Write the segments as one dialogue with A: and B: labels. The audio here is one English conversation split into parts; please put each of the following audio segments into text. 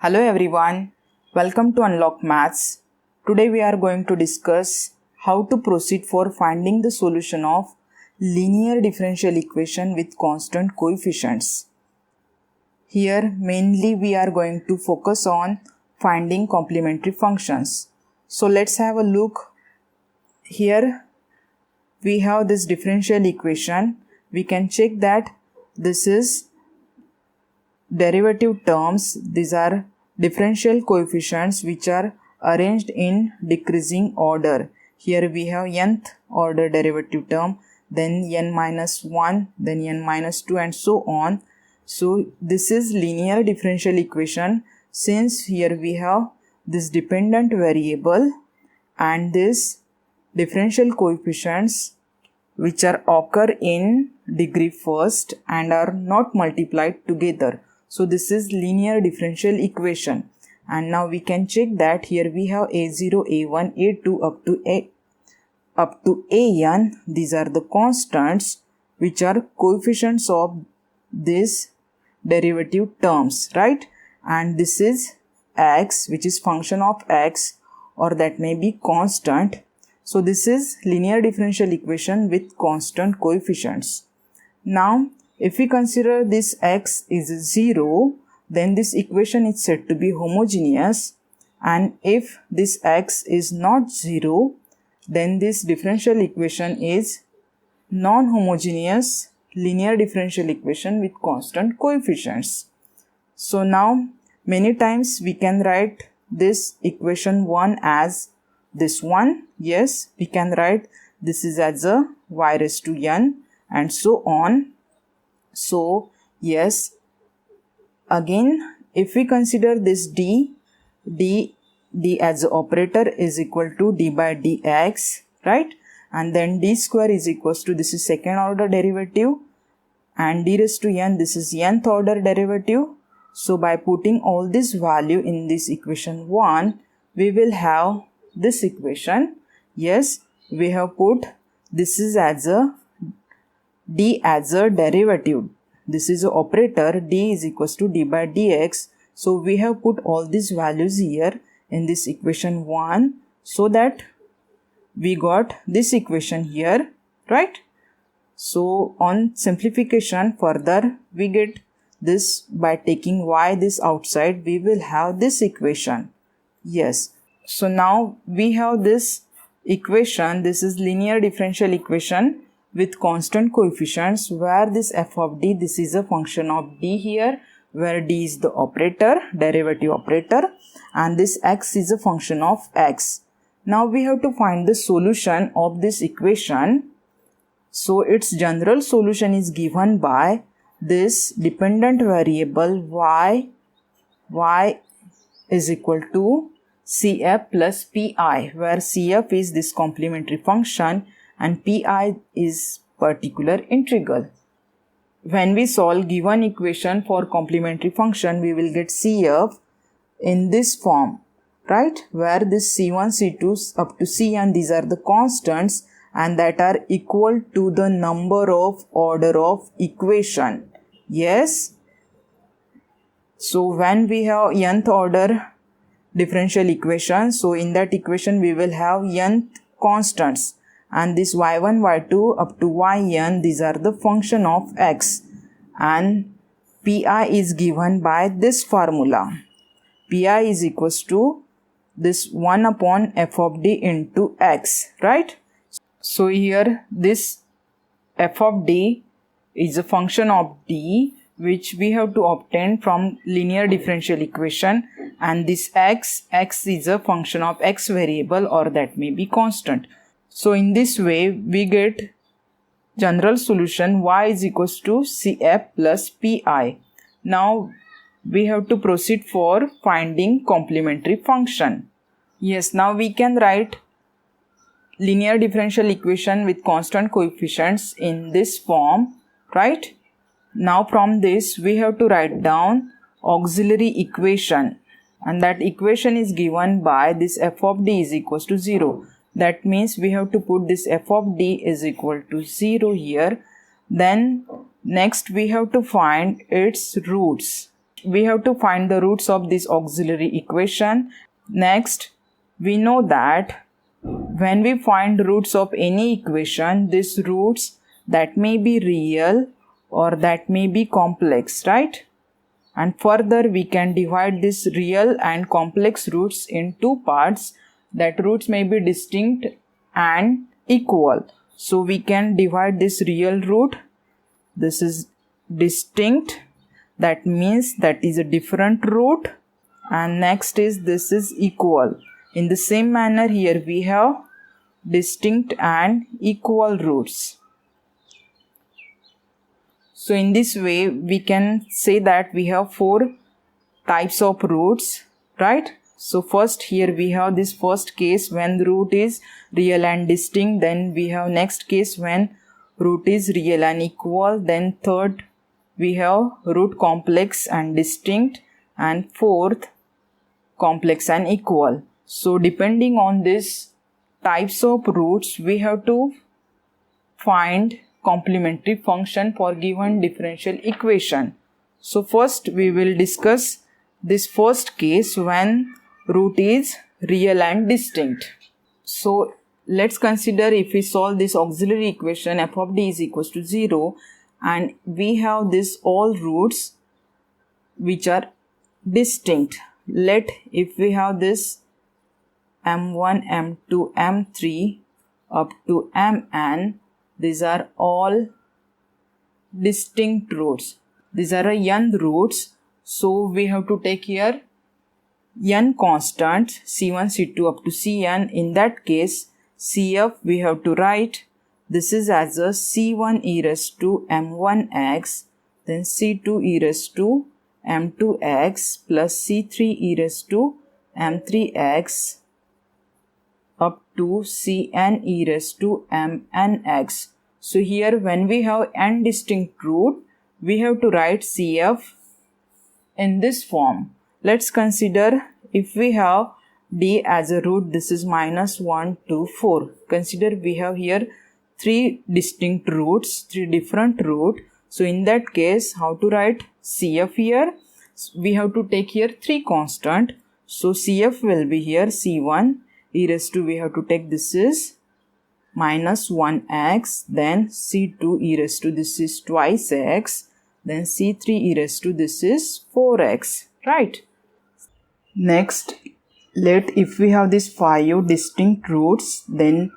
A: Hello everyone, welcome to Unlock Maths. Today we are going to discuss how to proceed for finding the solution of linear differential equation with constant coefficients. Here mainly we are going to focus on finding complementary functions. So let's have a look. Here we have this differential equation. We can check that this is derivative terms. These are differential coefficients which are arranged in decreasing order. Here we have nth order derivative term, then n minus 1, then n minus 2 and so on. So this is linear differential equation since here we have this dependent variable and this differential coefficients which are occur in degree first and are not multiplied together. So this is linear differential equation, and now we can check that here we have a0, a1, a2 up to an. These are the constants which are coefficients of these derivative terms, right? And this is x, which is function of x, or that may be constant. So this is linear differential equation with constant coefficients. Now if we consider this x is 0, then this equation is said to be homogeneous, and if this x is not 0, then this differential equation is non-homogeneous linear differential equation with constant coefficients. So now many times we can write this equation 1 as this one. Yes, we can write this is as a y raised to n and so on. So yes, again if we consider this d as an operator is equal to d by dx, right? And then d square is equals to, this is second order derivative, and d raised to n, this is nth order derivative. So by putting all this value in this equation 1, we will have this equation. Yes, we have put this is as a d as a derivative. This is an operator, d is equals to d by dx. So we have put all these values here in this equation 1 so that we got this equation here, right? So on simplification further, we get this by taking y this outside, we will have this equation. Yes. So now we have this equation. This is linear differential equation with constant coefficients, where this f of d, this is a function of d here, where d is the operator, derivative operator, and this x is a function of x. Now we have to find the solution of this equation. So its general solution is given by this dependent variable y is equal to cf plus pi, where cf is this complementary function and pi is particular integral. When we solve given equation for complementary function, we will get cf in this form, right? Where this c1, c2 up to cn, these are the constants and that are equal to the number of order of equation. Yes. So when we have nth order differential equation, so in that equation we will have nth constants, and this y1, y2 up to yn, these are the function of x, and pi is given by this formula. Pi is equals to this 1 upon f of d into x, right? So here this f of d is a function of d which we have to obtain from linear differential equation, and this x is a function of x variable, or that may be constant. So in this way we get general solution y is equals to cf plus pi. Now we have to proceed for finding complementary function. Yes, now we can write linear differential equation with constant coefficients in this form, right? Now from this we have to write down auxiliary equation, and that equation is given by this f of d is equals to 0. That means we have to put this f of d is equal to 0 here. Then next we have to find its roots. We have to find the roots of this auxiliary equation. Next, we know that when we find roots of any equation, these roots that may be real or that may be complex, right? And further, we can divide these real and complex roots in two parts, that roots may be distinct and equal. So we can divide this real root. This is distinct, that means that is a different root, and next is this is equal. In the same manner, here we have distinct and equal roots. So in this way, we can say that we have four types of roots, right? So first, here we have this first case when the root is real and distinct. Then we have next case when root is real and equal. Then third, we have root complex and distinct. And fourth, complex and equal. So depending on this types of roots, we have to find complementary function for given differential equation. So first we will discuss this first case when root is real and distinct. So let's consider if we solve this auxiliary equation f of d is equals to 0 and we have this all roots which are distinct. If we have this m1, m2, m3 up to mn, these are all distinct roots. These are n roots. So we have to take here n constants c1, c2 up to cn. In that case, cf we have to write this is as a c1 e raised to m1x, then c2 e raised to m2x plus c3 e raised to m3x up to cn e raised to mnx. So here when we have n distinct root, we have to write cf in this form. Let's consider if we have d as a root, this is minus 1, 2, 4. Consider we have here three distinct roots, three different roots. So in that case, how to write cf here? We have to take here three constant. So cf will be here c1 e raised to, we have to take this is minus 1x, then c2 e raised to, this is twice x, then c3 e raised to, this is 4x, right? Next, if we have these 5 distinct roots, then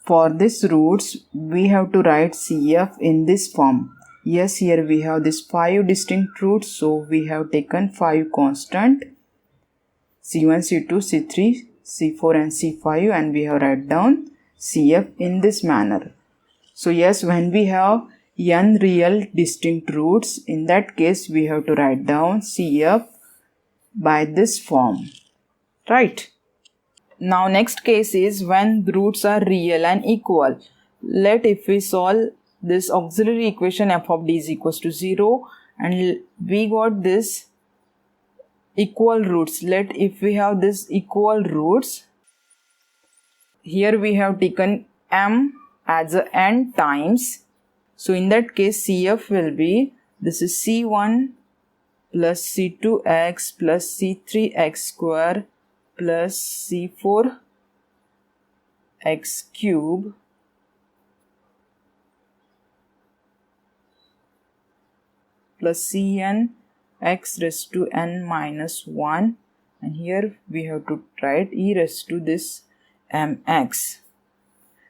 A: for these roots we have to write cf in this form. Yes, here we have these 5 distinct roots, so we have taken 5 constant c1, c2, c3, c4 and c5, and we have write down cf in this manner. So yes, when we have n real distinct roots, in that case we have to write down cf by this form, right? Now next case is when the roots are real and equal. If we solve this auxiliary equation f of d is equals to 0 and we got this equal roots. If we have this equal roots, here we have taken m as a n times. So in that case cf will be, this is c1 plus c2x plus c3x square plus c4 x cube plus cn x raised to n minus 1, and here we have to write e raised to this mx.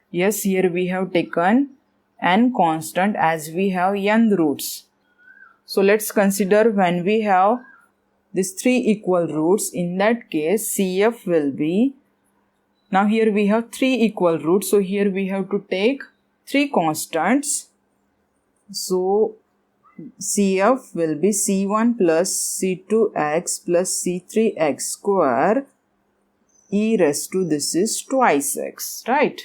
A: Yes, here we have taken n constant as we have n roots. So let's consider when we have these three equal roots, in that case cf will be, now here we have three equal roots, so here we have to take three constants. So cf will be c1 plus c2x plus c3x square e raised to, this is twice x, right?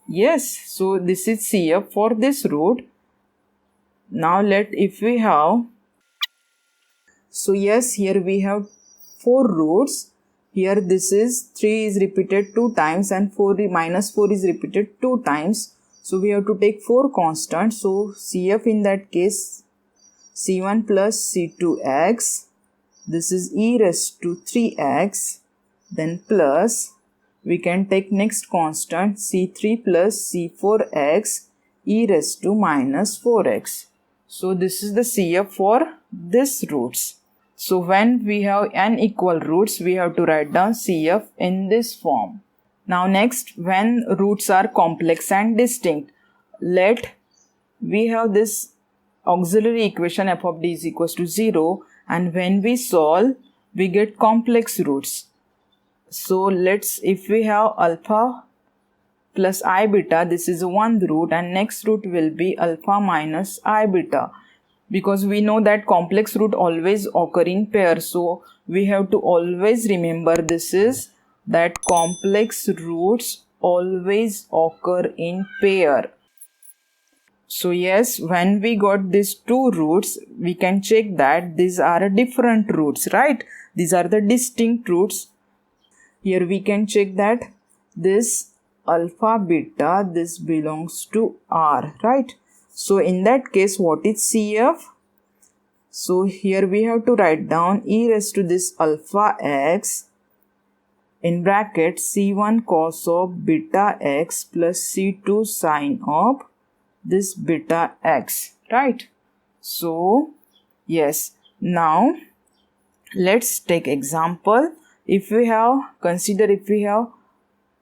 A: Yes, so this is cf for this root. Now if we have, so yes, here we have 4 roots. Here this is 3 is repeated 2 times and minus 4 is repeated 2 times. So we have to take 4 constants. So cf in that case c1 plus c2x this is e raised to 3x, then plus, we can take next constant c3 plus c4x e raised to minus 4x. So this is the CF for this roots. So when we have n equal roots, we have to write down CF in this form. Now next, when roots are complex and distinct, let we have this auxiliary equation f of d is equals to 0, and when we solve, we get complex roots. So if we have alpha plus I beta, this is one root, and next root will be alpha minus I beta, because we know that complex root always occur in pair. So we have to always remember this is that complex roots always occur in pair. So yes, when we got these two roots, we can check that these are different roots, right? These are the distinct roots. Here we can check that this alpha beta, this belongs to R, right? So in that case, what is CF? So here we have to write down e raised to this alpha x in bracket c1 cos of beta x plus c2 sin of this beta x, right? So yes, now let's take example. If we have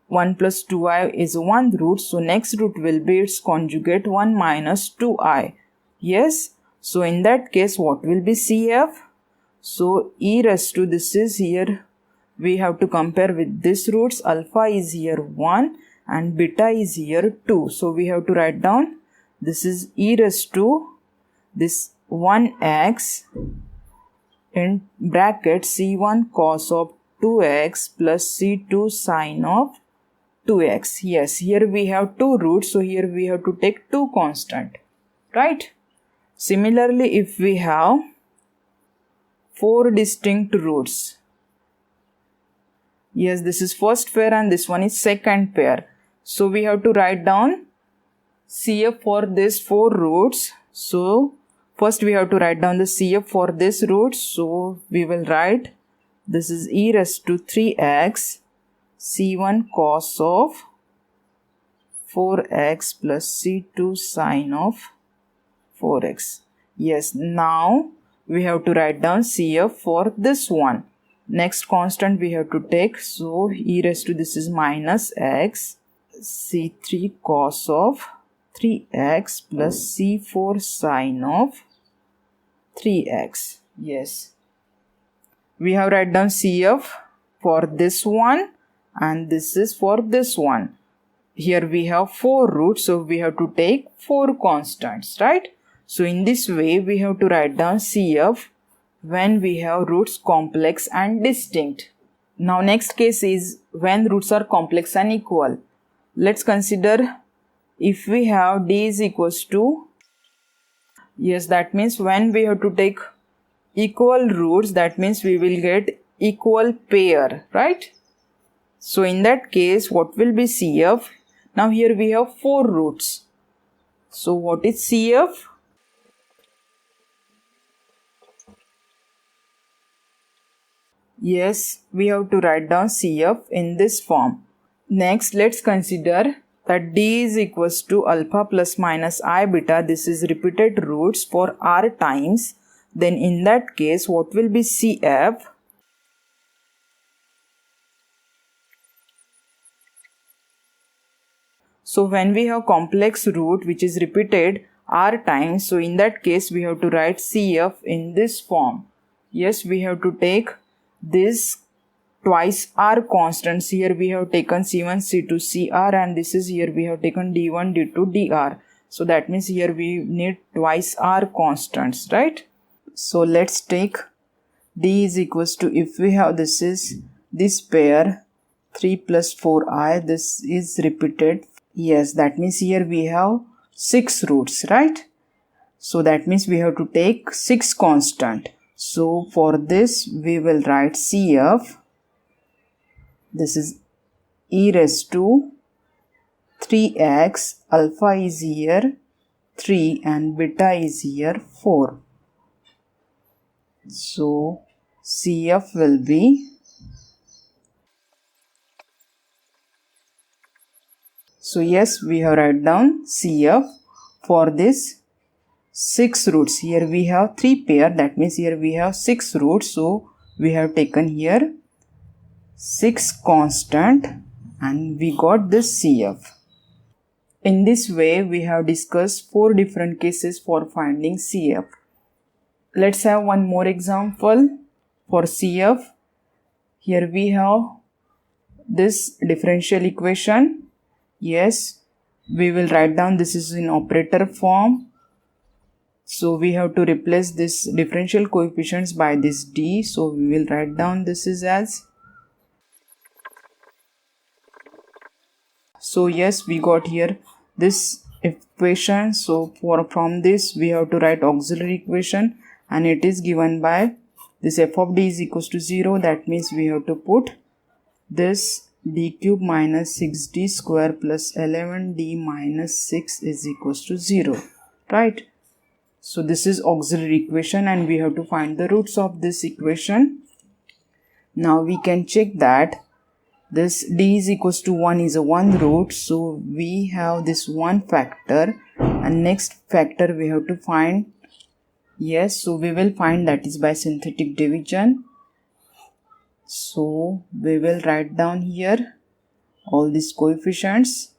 A: 1 plus 2i is one root, so next root will be its conjugate 1 minus 2i. Yes, so in that case, what will be CF? So e raised to, this is here, we have to compare with this roots. Alpha is here 1 and beta is here 2. So we have to write down, this is e raised to this 1x in bracket c1 cos of 2x plus c2 sin of 2x. Yes, here we have two roots, so here we have to take two constant, right? Similarly, if we have four distinct roots, yes, this is first pair and this one is second pair. So we have to write down CF for these four roots. So first we have to write down the CF for this root. So we will write, this is e raised to 3x c1 cos of 4x plus c2 sin of 4x. Yes, now we have to write down CF for this one. Next constant we have to take. So e raised to, this is minus x c3 cos of 3x plus c4 sin of 3x. Yes, we have write down CF for this one and this is for this one. Here we have four roots, so we have to take four constants, right? So in this way we have to write down CF when we have roots complex and distinct. Now next case is when roots are complex and equal. Let's consider if we have d is equals to, yes, that means when we have to take equal roots, that means we will get equal pair, right? So in that case, what will be CF? Now here we have four roots. So what is CF? Yes, we have to write down CF in this form. Next, let's consider that d is equals to alpha plus minus I beta. This is repeated roots for r times. Then in that case, what will be CF? So when we have complex root which is repeated r times, so in that case we have to write CF in this form. Yes, we have to take this twice r constants. Here we have taken c1, c2, cr, and this is here we have taken d1, d2, dr. So that means here we need twice r constants, right? So let's take d is equals to, if we have this is this pair 3 plus 4i, this is repeated. Yes, that means here we have 6 roots, right? So that means we have to take 6 constant. So for this we will write CF. This is e raised to 3x, alpha is here 3 and beta is here 4. So CF will be, so yes, we have write down CF for this 6 roots. Here we have 3 pair, that means here we have 6 roots. So we have taken here 6 constant and we got this CF. In this way, we have discussed 4 different cases for finding CF. Let's have one more example for CF. Here we have this differential equation. Yes, we will write down this is in operator form. So we have to replace this differential coefficients by this D. So we will write down this is as. So yes, we got here this equation. So from this we have to write auxiliary equation and it is given by this f of d is equals to 0. That means we have to put this d cube minus 6d square plus 11d minus 6 is equals to 0, right? So this is auxiliary equation and we have to find the roots of this equation. Now we can check that this d is equals to 1 is a 1 root. So we have this 1 factor and next factor we have to find. Yes, so we will find that is by synthetic division. So we will write down here all these coefficients.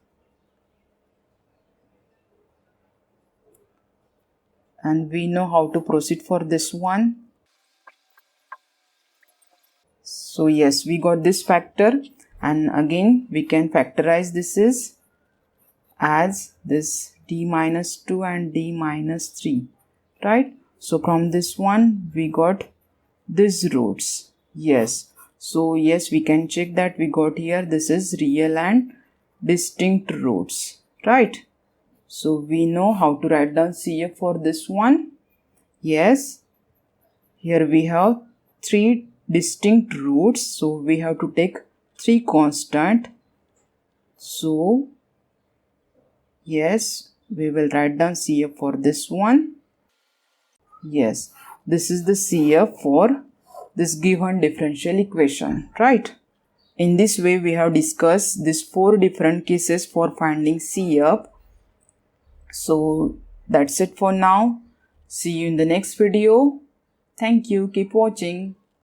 A: And we know how to proceed for this one. So yes, we got this factor and again we can factorize this is as this d minus 2 and d minus 3, right? So from this one we got these roots. Yes, so yes, we can check that we got here this is real and distinct roots, right? So we know how to write down CF for this one. Yes, here we have 3 distinct roots. So we have to take 3 constant. So yes, we will write down CF for this one. Yes, this is the CF for this given differential equation, right? In this way, we have discussed these 4 different cases for finding CF. So that's it for now. See you in the next video. Thank you. Keep watching.